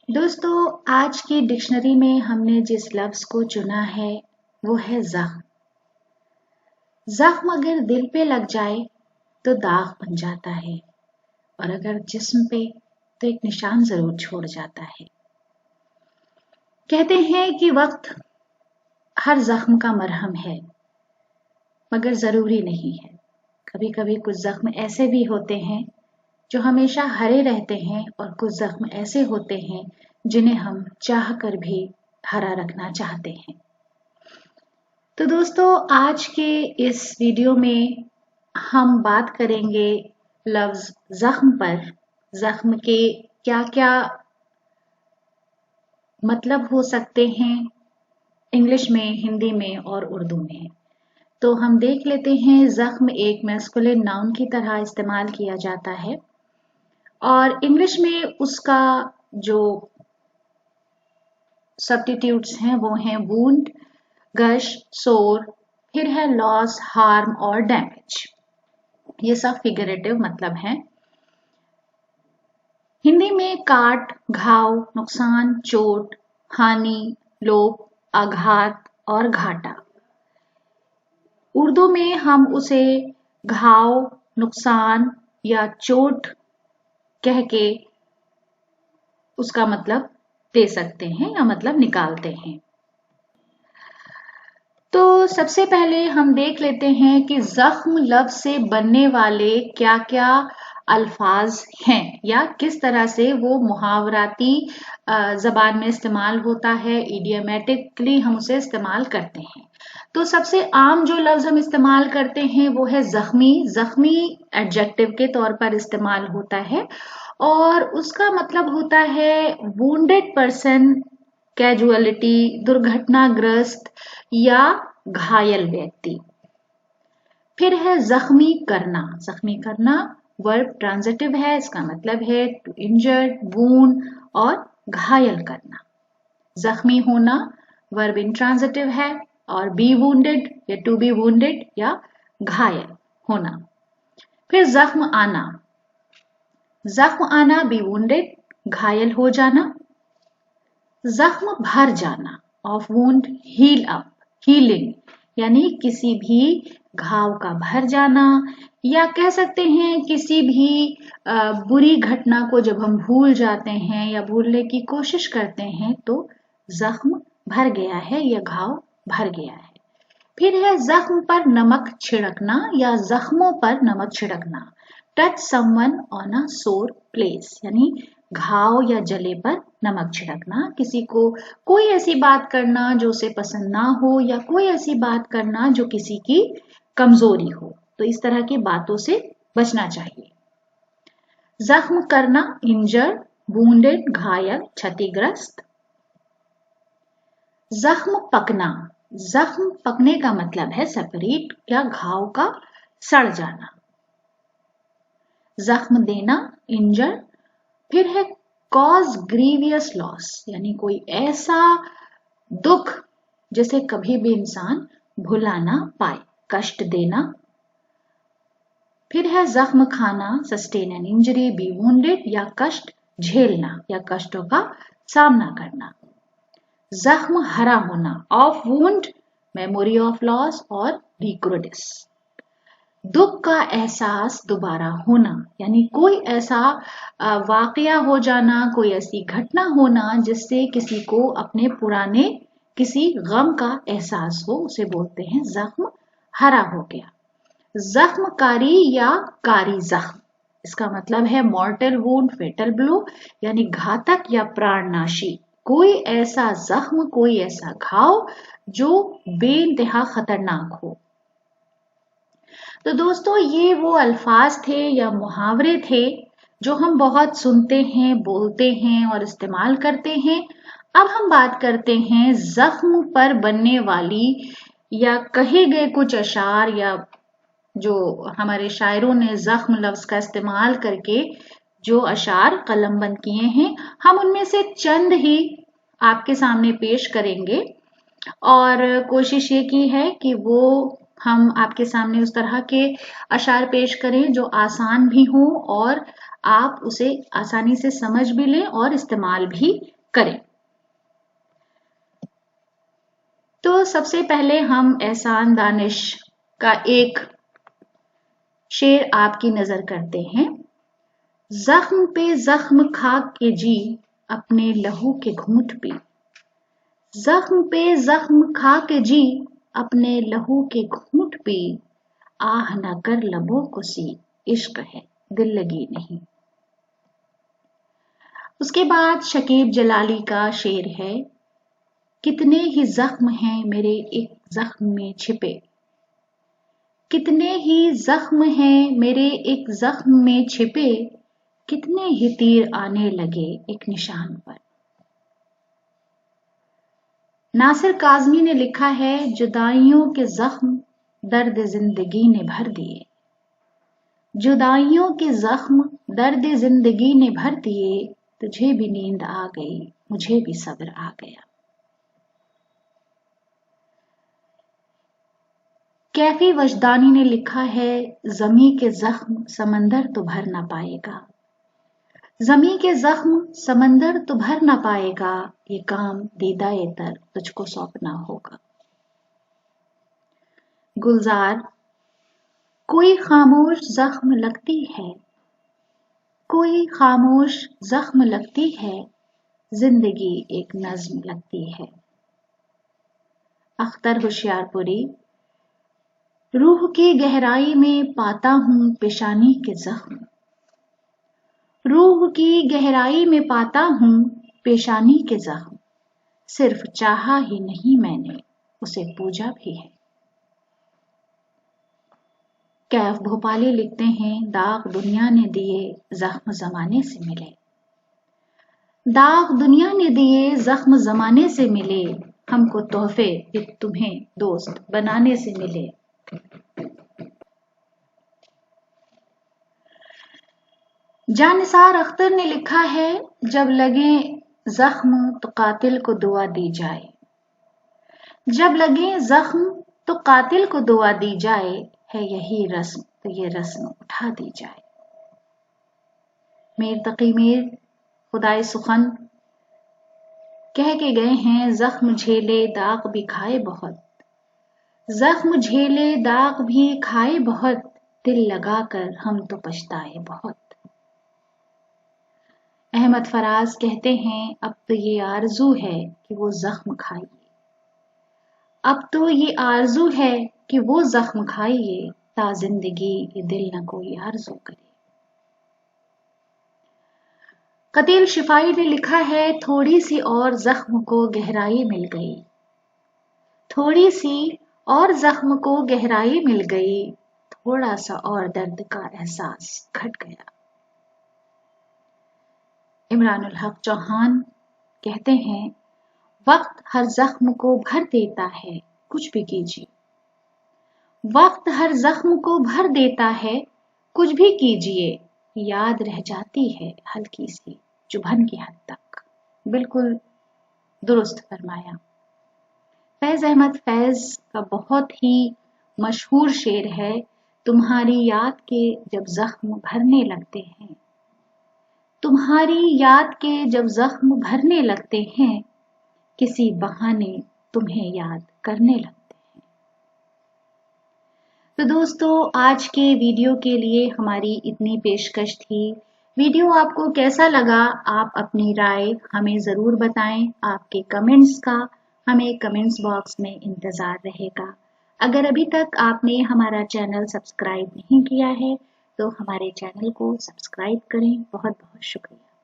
दोस्तों, आज की डिक्शनरी में हमने जिस लफ्ज को चुना है वो है जख्म। जख्म अगर दिल पे लग जाए तो दाग बन जाता है और अगर जिस्म पे तो एक निशान जरूर छोड़ जाता है। कहते हैं कि वक्त हर जख्म का मरहम है, मगर जरूरी नहीं है। कभी कभी कुछ जख्म ऐसे भी होते हैं जो हमेशा हरे रहते हैं और कुछ जख्म ऐसे होते हैं जिन्हें हम चाह कर भी हरा रखना चाहते हैं। तो दोस्तों, आज के इस वीडियो में हम बात करेंगे लफ्ज जख्म पर। जख्म के क्या क्या मतलब हो सकते हैं इंग्लिश में, हिंदी में और उर्दू में। तो हम देख लेते हैं। जख्म एक मैस्कुलिन नाउन की तरह इस्तेमाल किया जाता है और इंग्लिश में उसका जो सब्स्टिट्यूट्स हैं वो हैं वूंड, गश, सोर, फिर है लॉस, हार्म और डैमेज। ये सब फिगरेटिव मतलब हैं। हिंदी में काट, घाव, नुकसान, चोट, हानि, लोप, आघात और घाटा। उर्दू में हम उसे घाव, नुकसान या चोट कह के उसका मतलब दे सकते हैं या मतलब निकालते हैं। तो सबसे पहले हम देख लेते हैं कि जख्म लफ्ज से बनने वाले क्या क्या अल्फाज हैं या किस तरह से वो मुहावराती जबान में इस्तेमाल होता है, इडियमेटिकली हम उसे इस्तेमाल करते हैं। तो सबसे आम जो लफ्ज हम इस्तेमाल करते हैं वो है जख्मी। जख्मी एडजेक्टिव के तौर पर इस्तेमाल होता है और उसका मतलब होता है वुंडेड पर्सन, कैजुअलिटी, दुर्घटनाग्रस्त या घायल व्यक्ति। फिर है जख्मी करना। जख्मी करना वर्ब ट्रांजिटिव है, इसका मतलब है टू इंजर्ड, वूंड और घायल करना। जख्मी होना वर्ब इंट्रांजिटिव है और बी वुंडेड या टू बी वुंडेड या घायल होना। फिर जख्म आना। जख्म आना बी वुंडेड, घायल हो जाना। जख्म भर जाना of wound heal up, healing, यानी किसी भी घाव का भर जाना या कह सकते हैं किसी भी बुरी घटना को जब हम भूल जाते हैं या भूलने की कोशिश करते हैं तो जख्म भर गया है या घाव भर गया है। फिर है जख्म पर नमक छिड़कना या जख्मों पर नमक छिड़कना। टच समवन ऑन अ सोर प्लेस, यानी घाव या जले पर नमक छिड़कना। किसी को कोई ऐसी बात करना जो उसे पसंद ना हो या कोई ऐसी बात करना जो किसी की कमजोरी हो, तो इस तरह की बातों से बचना चाहिए। जख्म करना इंजर्ड, वुंडेड, घायल, क्षतिग्रस्त। जख्म पकना। जख्म पकने का मतलब है सेपरेट या घाव का सड़ जाना। जख्म देना इंजर्ड। फिर है कॉज ग्रीवियस लॉस, यानी कोई ऐसा दुख जिसे कभी भी इंसान भुला ना पाए, कष्ट देना। फिर है जख्म खाना, sustain an injury, be wounded या कष्ट झेलना या कष्टों का सामना करना। जख्म हरा होना of wound, memory of loss और रिक्रूडिस। दुख का एहसास दोबारा होना, यानी कोई ऐसा वाकया हो जाना, कोई ऐसी घटना होना जिससे किसी को अपने पुराने किसी गम का एहसास हो, उसे बोलते हैं जख्म हरा हो गया। जख्म कारी या कारी जख्म, इसका मतलब है मॉर्टल वुंड, फेटल ब्लो, यानी घातक या प्राणनाशी। कोई ऐसा जख्म, कोई ऐसा घाव जो बेइंतहा खतरनाक हो। तो दोस्तों, ये वो अल्फाज थे या मुहावरे थे जो हम बहुत सुनते हैं, बोलते हैं और इस्तेमाल करते हैं। अब हम बात करते हैं जख्म पर बनने वाली या कहे गए कुछ अशार या जो हमारे शायरों ने जख्म लफ्ज का इस्तेमाल करके जो अशार कलमबंद किए हैं, हम उनमें से चंद ही आपके सामने पेश करेंगे और कोशिश ये की है कि वो हम आपके सामने उस तरह के अशार पेश करें जो आसान भी हों और आप उसे आसानी से समझ भी लें और इस्तेमाल भी करें। तो सबसे पहले हम एहसान दानिश का एक शेर आपकी नजर करते हैं। जख्म पे जख्म खा के जी अपने लहू के घूंट पी, जख्म पे जख्म खा के जी अपने लहू के घूंट पी, आह न कर लबों को सी, इश्क है दिल लगी नहीं। उसके बाद शकीब जलाली का शेर है, कितने ही जख्म हैं मेरे एक जख्म में छिपे, कितने ही जख्म हैं मेरे एक जख्म में छिपे, कितने ही तीर आने लगे एक निशान पर। नासिर काज़मी ने लिखा है, जुदाइयों के जख्म दर्द जिंदगी ने भर दिए, जुदाइयों के जख्म दर्द जिंदगी ने भर दिए, तुझे भी नींद आ गई मुझे भी सब्र आ गया। कैफी वजदानी ने लिखा है, जमी के जख्म समंदर तो भर ना पाएगा, जमी के जख्म समंदर तो भर ना पाएगा, ये काम दीदाए तर तुझको सौंपना होगा। गुलजार, कोई खामोश जख्म लगती है, कोई खामोश जख्म लगती है, जिंदगी एक नज्म लगती है। अख्तर होशियारपुरी, रूह की गहराई में पाता हूं पेशानी के जख्म, रूह की गहराई में पाता हूं पेशानी के जख्म, सिर्फ चाहा ही नहीं मैंने उसे पूजा भी है। कैफ भोपाली लिखते हैं, दाग दुनिया ने दिए जख्म जमाने से मिले, दाग दुनिया ने दिए जख्म जमाने से मिले, हमको तोहफे तुम्हें दोस्त बनाने से मिले। जानिसार अख्तर ने लिखा है, जब लगे जख्म तो कातिल को दुआ दी जाए, जब लगे जख्म तो कातिल को दुआ दी जाए, है यही रस्म तो ये रस्म उठा दी जाए। मीर तकी मीर खुदाई सुखन कह के गए हैं, जख्म झेले दाग भी खाए बहुत, जख्म झेले दाग भी खाए बहुत, दिल लगाकर हम तो पछताए बहुत। अहमद फराज कहते हैं, अब तो ये आरजू है कि वो जख्म खाइए, अब तो ये आरजू है कि वो जख्म खाइए, ता जिंदगी ये दिल न कोई आरजू करे। कतील शिफाई ने लिखा है, थोड़ी सी और जख्म को गहराई मिल गई, थोड़ी सी और जख्म को गहराई मिल गई, थोड़ा सा और दर्द का एहसास घट गया। इमरानुल हक चौहान कहते हैं, वक्त हर जख्म को भर देता है कुछ भी कीजिए, वक्त हर जख्म को भर देता है कुछ भी कीजिए, याद रह जाती है हल्की सी चुभन की हद तक। बिल्कुल दुरुस्त फरमाया। फैज अहमद फैज का बहुत ही मशहूर शेर है, तुम्हारी याद के जब जख्म भरने लगते हैं, तुम्हारी याद के जब जख्म भरने लगते हैं, किसी बहाने तुम्हें याद करने लगते हैं। तो दोस्तों, आज के वीडियो के लिए हमारी इतनी पेशकश थी। वीडियो आपको कैसा लगा, आप अपनी राय हमें ज़रूर बताएं। आपके कमेंट्स का हमें कमेंट्स बॉक्स में इंतज़ार रहेगा। अगर अभी तक आपने हमारा चैनल सब्सक्राइब नहीं किया है तो हमारे चैनल को सब्सक्राइब करें। बहुत बहुत शुक्रिया।